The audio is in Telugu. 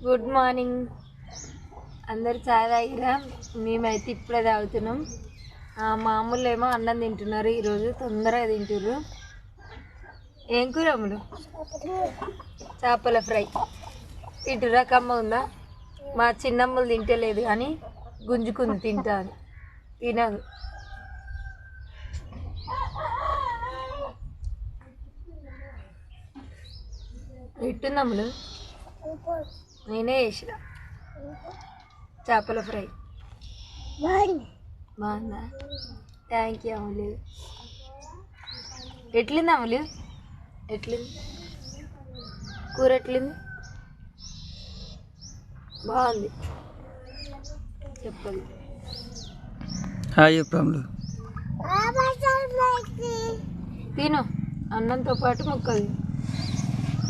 Good morning. అందరు చాయ్ తాగిరా? మేమైతే ఇప్పుడే తాగుతున్నాం. మామూలు ఏమో అన్నం తింటున్నారు. ఈరోజు తొందరగా తింటుర్రు. ఏం కూర అమ్ములు? చేపల ఫ్రై. ఇటు రకమ్మ ఉందా? మా చిన్నమ్మలు తింటలేదు కానీ గుంజుకుంది తింటా అని. తినదు. ఎట్టుందమ్ములు? నేనే చేసిన చేపల ఫ్రై. బాగుందా? థ్యాంక్ యూ అమ్ములు. ఎట్లుంది అమ్ములు? ఎట్లుంది కూర? ఎట్లుంది? బాగుంది. చెప్పదు. హాయ్ చెప్పమ్ములు. తిను అన్నంతో పాటు ముక్కలు.